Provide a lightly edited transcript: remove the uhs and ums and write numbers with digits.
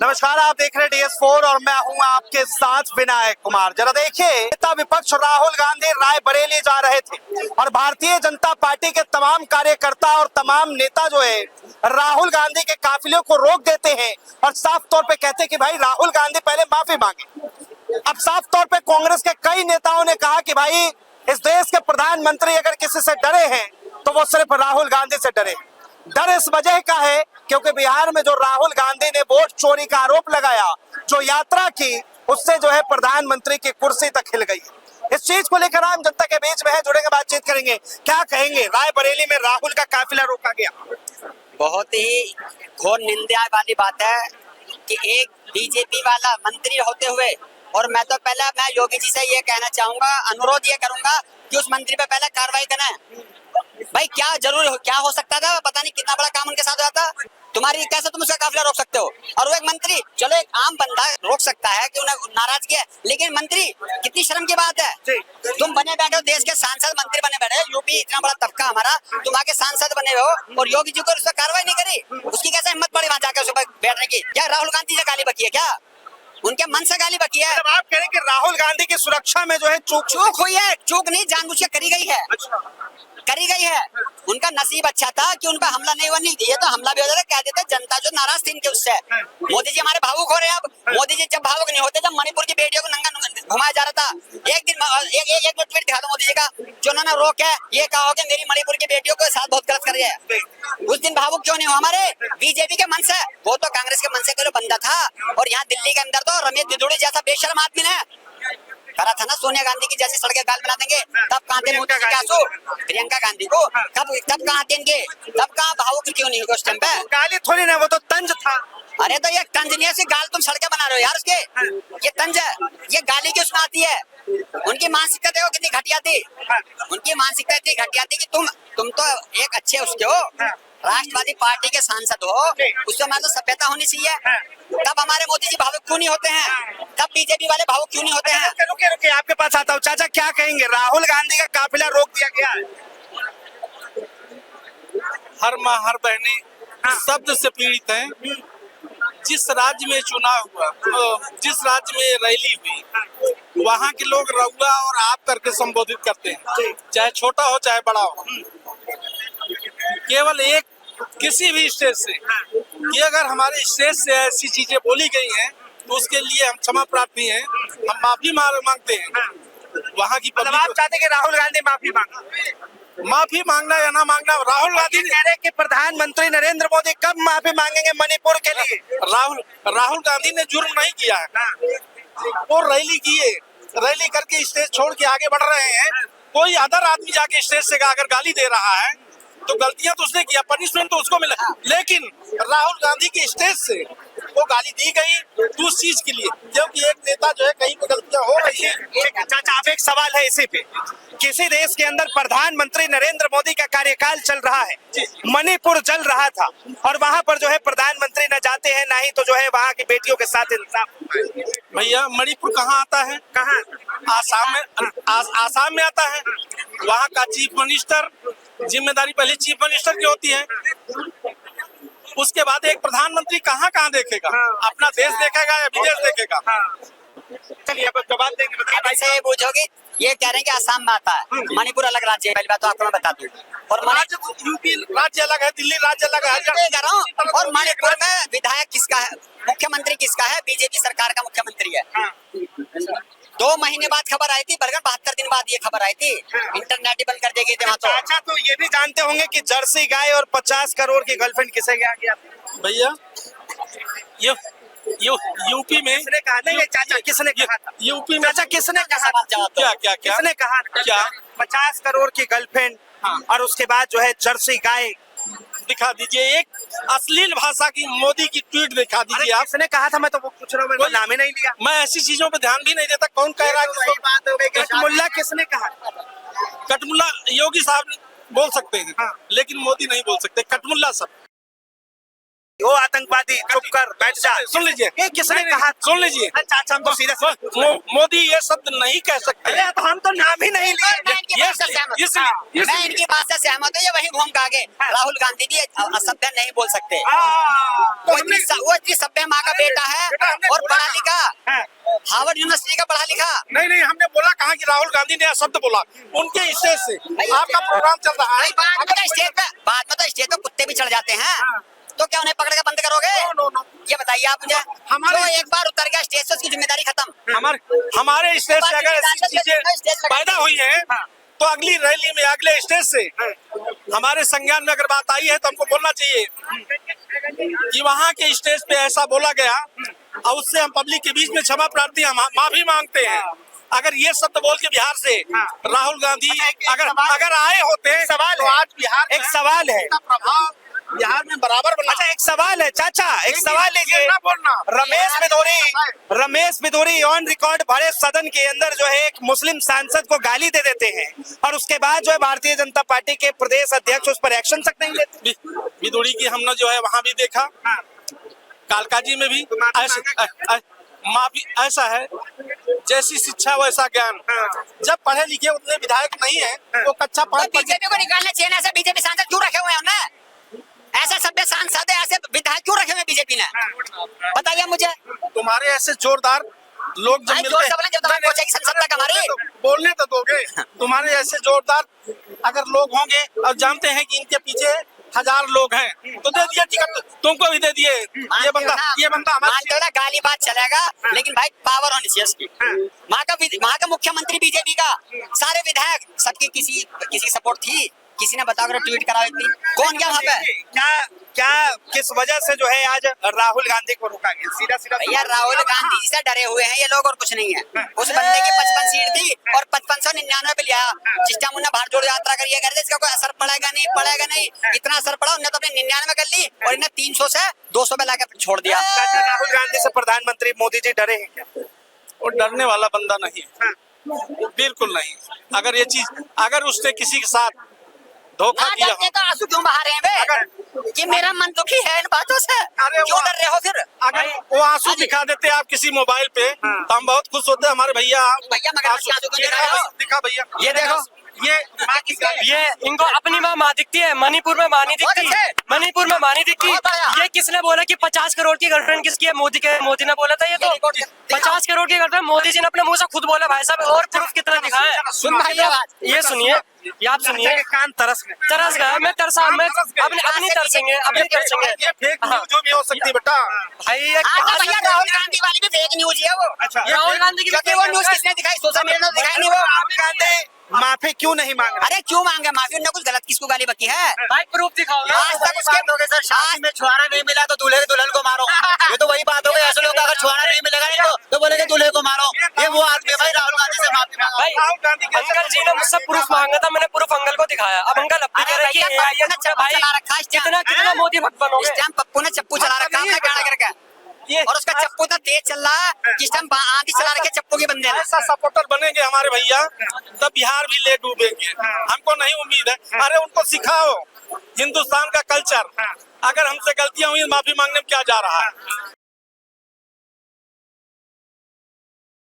नमस्कार, आप देख रहे हैं DS4 और मैं हूं आपके साथ विनायक कुमार। जरा देखिए, नेता विपक्ष राहुल गांधी रायबरेली जा रहे थे और भारतीय जनता पार्टी के तमाम कार्यकर्ता और तमाम नेता जो है राहुल गांधी के काफिले को रोक देते हैं और साफ तौर पे कहते हैं कि भाई राहुल गांधी पहले माफी मांगे। अब साफ तौर पे कांग्रेस के कई नेताओं ने कहा कि भाई इस देश के प्रधानमंत्री अगर किसी से डरे हैं तो वो सिर्फ राहुल गांधी से डरे। डर इस वजह का है क्योंकि बिहार में जो राहुल गांधी ने वोट चोरी का आरोप लगाया, जो यात्रा की, उससे जो है प्रधानमंत्री की कुर्सी तक हिल गई। इस चीज को लेकर आम जनता के बीच में है, जुड़ेंगे, बातचीत करेंगे। क्या कहेंगे, रायबरेली में राहुल का काफिला रोका गया? बहुत ही घोर निंदा वाली बात है कि एक बीजेपी वाला मंत्री होते हुए, और मैं योगी जी से ये कहना चाहूंगा, अनुरोध ये करूंगा कि उस मंत्री पे पहले कार्रवाई करें। भाई क्या हो सकता था, पता नहीं कितना बड़ा काम उनके साथ हुआ था। तुम्हारी कैसे तुम उसका काफिला रोक सकते हो? और वो एक मंत्री, चलो एक आम बंदा रोक सकता है कि उन्हें नाराज किया, लेकिन मंत्री, कितनी शर्म की बात है। तुम बने बैठे हो, देश के सांसद मंत्री बने बैठे, यूपी इतना बड़ा तबका हमारा, तुम आके सांसद बने हो और योगी जी को उस पर कार्रवाई नहीं करी। उसकी कैसे हिम्मत पड़ी वहां जाकर उस पर बैठने की? क्या राहुल गांधी से गाली बकी है? क्या उनके मन से गाली बकी है? आप कह रहे हैं कि राहुल गांधी की सुरक्षा में जो है चूक हुई है। चूक नहीं, जानबूझ के करी गई है। करी गई है। उनका नसीब अच्छा था कि उन पर हमला नहीं हुआ, नहीं ये तो हमला भी हो जाता, कह देते जनता जो नाराज थी इनके उससे। मोदी जी हमारे भावुक हो रहे हैं अब। मोदी जी जब भावुक नहीं होते, जब मणिपुर की बेटियों को नंगा घुमाया जा रहा था, एक दिन ट्वीट दिखा दो मोदी जी का जो उन्होंने रोक है, ये कहा हो कि मेरी मणिपुर की बेटियों के साथ बहुत गलत कर रही है। उस दिन भावुक क्यों नहीं हो? हमारे बीजेपी के मन से, वो तो कांग्रेस के मन से कोई बंदा था। और यहाँ दिल्ली के अंदर तो रमेश बिदुड़ी जैसा बेशर्म आदमी ने करा था ना, सोनिया गांधी की जैसी सड़कें गाल बना देंगे, तब कहाँ थे मोदी जी के आंसू? प्रियंका गांधी को तब कहाँ थे इनके? तब कहाँ भावुक क्यों नहीं हुए उस टाइम पे? गाली थोड़ी ना, वो तो तंज था। अरे तो ये तंज नहीं है, ऐसी गाल तुम सड़कें बना रहे हो यार उसके। ये तंज है, ये गाली की उसमें आती है। उनकी मानसिकता देखो कितनी घटिया थी। उनकी मानसिकता इतनी घटिया थी कि तुम तो एक अच्छे उसके हो, राष्ट्रवादी पार्टी के सांसद हो, उससे हमारे तो सभ्यता होनी चाहिए। तब हमारे मोदी जी भावुक क्यों नहीं होते हैं? तब बीजेपी वाले भावुक क्यों नहीं होते हैं? रुके आपके पास आता हूँ। चाचा क्या कहेंगे, राहुल गांधी का काफिला रोक दिया गया है? हर माँ हर बहने शब्द से पीड़ित हैं। जिस राज्य में चुनाव हुआ, जिस राज्य में रैली हुई, वहाँ के लोग रउआ और आप करके संबोधित करते हैं, चाहे छोटा हो चाहे बड़ा हो। केवल एक किसी भी स्टेज से कि अगर हमारे स्टेज से ऐसी चीजें बोली गई हैं तो उसके लिए हम क्षमा प्रार्थी हैं, हम माफी मांगते हैं। वहाँ की मतलब आप चाहते कि राहुल गांधी माफी मांगना या ना मांगना, राहुल गांधी कह रहे कि प्रधानमंत्री नरेंद्र मोदी कब माफी मांगेंगे मणिपुर के लिए? राहुल गांधी ने जुर्म नहीं किया है। वो रैली किए, रैली करके स्टेज छोड़ के आगे बढ़ रहे हैं। कोई अदर आदमी जाके स्टेज से अगर गाली दे रहा है तो गलतियां तो उसने किया, पनिशमेंट तो उसको मिला, लेकिन राहुल गांधी की स्टेज से वो गाली दी गई तो उस चीज के लिए, क्योंकि एक नेता जो है कहीं पर गलतियां हो रही है। चाचा आप एक सवाल है इसी पे, किसी देश के अंदर प्रधानमंत्री नरेंद्र मोदी का कार्यकाल चल रहा है, मणिपुर चल रहा था और वहाँ पर जो है प्रधानमंत्री न जाते हैं ना ही तो जो है वहाँ की बेटियों के साथ इंसाफ। भैया मणिपुर कहाँ आता है? कहाँ? आसाम में आता है। वहाँ का चीफ मिनिस्टर, जिम्मेदारी पहले चीफ मिनिस्टर की होती है, उसके बाद एक प्रधानमंत्री कहाँ देखेगा? अपना देश देखेगा या विदेश देखेगा? चलिए अब जवाब देंगे। ऐसे पूछोगे, ये कह रहे हैं कि आसाम में आता है, मणिपुर अलग राज्य है, पहली बात तो आपको मैं बता दूं। और यूपी राज्य अलग है, दिल्ली राज्य अलग है। और मणिपुर में विधायक किसका है, मुख्यमंत्री किसका है? बीजेपी सरकार का मुख्यमंत्री है। 2 महीने बाद खबर आई थी, बल्कि 72 दिन बाद ये खबर आई थी। इंटरनेट ही बंद कर देगी थी वहाँ तो। अच्छा, तो ये भी जानते होंगे कि जर्सी गाय और 50 करोड़ की गर्लफ्रेंड किसे गया? भैया यूपी में किसने कहा? नहीं चाचा, किसने कहा? यूपी में चाचा किसने कहा? क्या किसने कहा? क्या 50 करोड़ की गर्लफ्रेंड और उसके बाद जो है जर्सी गाय? दिखा दीजिए, एक अश्लील भाषा की मोदी की ट्वीट दिखा दीजिए। आप किसने कहा था? मैं तो वो पूछ रहा हूँ, मैंने नाम ही नहीं लिया। मैं ऐसी चीजों पे ध्यान भी नहीं देता। कौन कह रहा है? बात हो गई। कटमुल्ला किसने कहा? कटमुल्ला योगी साहब बोल सकते हैं, लेकिन मोदी नहीं बोल सकते। कटमुल्ला सब वो आतंकवादी, चुप कर, बैठ जा। सुन लीजिए, किसने कहा? सुन लीजिए। चाचा हम तो सीधा मोदी ये शब्द नहीं कह सकते। तो हम तो नाम ही नहीं लिए। मैं इनकी बात से सहमत हूँ। ये वही घूम के आगे राहुल गांधी जी असभ्य नहीं बोल सकते। वो इतनी सभ्य माँ का बेटा है। हार्वर्ड यूनिवर्सिटी का पढ़ा लिखा। नहीं नहीं, हमने बोला कहाँ कि राहुल गांधी ने यह शब्द बोला उनके स्टेज से। आपका प्रोग्राम चल रहा है, बाद में तो स्टेज पे कुत्ते भी चढ़ जाते हैं, तो क्या उन्हें पकड़ के बंद करोगे? नो। ये बताइए आप मुझे। हमारे- जो एक बार उतर गया स्टेज से उसकी जिम्मेदारी खत्म। हमारे स्टेज से अगर ऐसी चीजें पैदा हुई है तो अगली रैली में अगले स्टेज से हमारे संज्ञान में अगर बात आई है तो हमको बोलना चाहिए कि वहाँ के स्टेज पे ऐसा बोला गया और उससे हम पब्लिक के बीच में क्षमा प्रार्थी हम माफी मांगते हैं। अगर ये शब्द बोल के बिहार से राहुल गांधी अगर आए होते तो आज बिहार एक सवाल है, प्रभाव बिहार में बराबर बना। अच्छा एक सवाल है चाचा, एक सवाल लीजिए। रमेश बिधूरी ऑन रिकॉर्ड भरे सदन के अंदर जो है एक मुस्लिम सांसद को गाली दे देते हैं और उसके बाद जो है भारतीय जनता पार्टी के प्रदेश अध्यक्ष उस पर एक्शन तक नहीं लेते। बिधूरी की हमने जो है वहाँ भी देखा, कालकाजी में भी ऐसा है, जैसी शिक्षा वैसा ज्ञान। जब पढ़े लिखे उतने विधायक नहीं है तो कच्चा पाठ बीजेपी को निकालना चाहिए ना। ऐसे बीजेपी सांसद क्यों रखे हुए हैं हमने? ऐसे सभ्य सांसद ऐसे विधायक क्यों रखे हुए बीजेपी ने? बताइए मुझे। तुम्हारे ऐसे जोरदार लोग जब मिलते हैं बोलने तो दोगे। तुम्हारे ऐसे जोरदार अगर लोग होंगे और जानते हैं कि इनके पीछे 1000 लोग हैं तो दे दिए टिकट, तुमको भी दे दिए। ये बंदा हमारे गाली बात चलेगा, लेकिन भाई पावर होनी चाहिए उसकी। वहाँ का मुख्यमंत्री बीजेपी का, सारे विधायक सबकी किसी सपोर्ट थी? किसी ने बताकर ट्वीट करा थी? कौन गया वहाँ पे? क्या किस वजह से जो है आज राहुल गांधी को रोका गया? सीधा भैया राहुल गांधी से डरे हुए हैं ये लोग और कुछ नहीं है। उस बंदे की 55 सीट थी और 5599 पे लिया। जिस टाइम उन्हें बाहर जोड़ यात्रा करिए कर इसका कोई असर पड़ेगा नहीं। इतना असर पड़ा उन्हें तो अपने 99 कर ली और इन्हें 300 से 200 पे लाके छोड़ दिया। राहुल गांधी से प्रधानमंत्री मोदी जी डरे हैं क्या? वो डरने वाला बंदा नहीं है, बिल्कुल नहीं। अगर उसने किसी के साथ धोखा किया हो तो आंसू क्यों बहा रहे हैं बे? कि मेरा मन दुखी है इन बातों से। क्यों डर रहे हो फिर? अगर वो आंसू दिखा देते आप किसी मोबाइल पे तो हम बहुत खुश होते। हमारे भैया मगरमच्छ आंसू क्यों दिखा रहे हो? दिखा भैया, ये देखो, ये इनको अपनी माँ दिखती है, मणिपुर में माँ नहीं दिखती। ये किसने बोला कि 50 करोड़ की गर्लफ्रेंड किसकी है? मोदी ने बोला था। ये तो 50 करोड़ की गर्लफ्रेंड मोदी जी ने अपने मुंह से खुद बोला। भाई साहब और प्रूफ कितना दिखाया? ये सुनिए, ये आप सुनिए। कान तरस गया, मैं अपनी तरसेंगे। ये फेक न्यूज जो भी हो सकती है बेटा। भाई भैया राहुल गांधी वाली भी फेक न्यूज है वो। राहुल गांधी की वो न्यूज किसने दिखाई? सोशल मीडिया ने दिखाई नहीं। वो राहुल गांधी माफी क्यों नहीं मांग रहे? अरे क्यों मांगे माफी? उन्होंने कुछ गलत किसको गाली बकी है? भाई प्रूफ दिखाओ। आज तक उसके सर शादी में छुआरा नहीं मिला तो दूल्हे दुल्हन को मारो। ये तो वही बात हो गई। ऐसे लोग अगर छुआरा नहीं मिलेगा नहीं तो बोलेंगे दूल्हे को मारो। ये वो आदमी भाई राहुल गांधी से माफी मांगा। भाई अंकल जी ने मुझसे प्रूफ मांगा था, मैंने प्रूफ अंकल को दिखाया। अब अंकल अब कितना मोदी भक्त बनोगे? इस टाइम पप्पू ने चप्पू चला रखा है गाना करके, और उसका चप्पू इतना तेज चल रहा है कि इस टाइम आंधी चला रखे चप्पू के बंदे ने। ऐसा सपोर्टर बनेंगे हमारे भैया तब बिहार भी ले डूबेंगे। हमको नहीं उम्मीद है। अरे उनको सिखाओ हिंदुस्तान का कल्चर। अगर हमसे गलतियां हुई माफी मांगने में क्या जा रहा है?